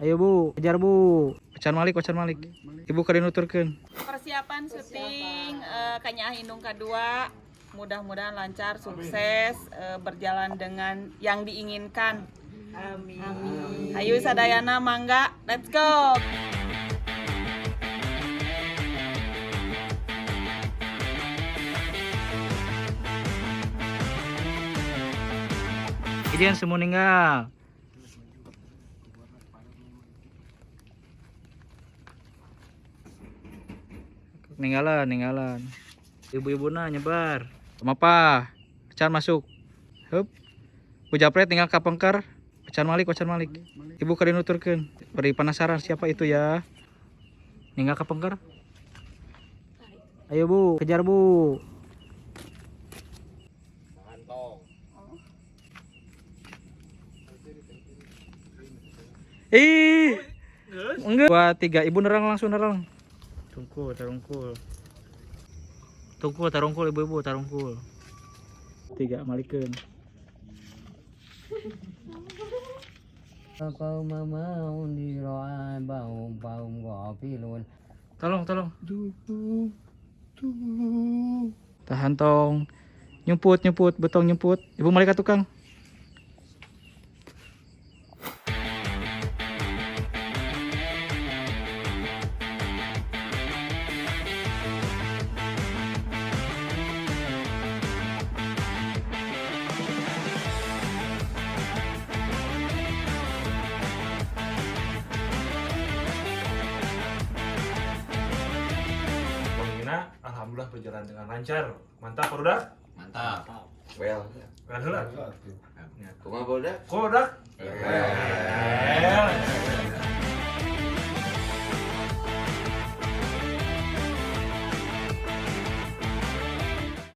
Ayo Bu, kejar Bu. Ocan Malik, Ocan Malik. Ibu kalian nuturkeun. Persiapan syuting Kanya Hinung kedua mudah-mudahan lancar, sukses, berjalan dengan yang diinginkan. Amin. Ayo sadayana mangga, let's go. Idian semua ninggal. Ninggalan. Ibu-ibu nyebar. Sama apa? Ocan masuk. Hup. Bu Japret tinggal kapengker. Ocan Malik. Ibu kalian nuturkeun. Beri penasaran siapa itu ya? Ninggal kapengker. Ayo Bu, kejar Bu. Ih. Enggak. 2, 3. Ibu langsung nerang. Tarungkul. Tarungkul ibu-ibu, tarungkul. 3 malikeun. Kau mau diroa baum gopilun. Tolong. Tahan tong. Nyumput, betong nyumput. Ibu malaikat tukang. Alhamdulillah berjalan dengan lancar. Mantap, Ruda? Mantap. Well heula. Kumaha bodak? Kodak? Well.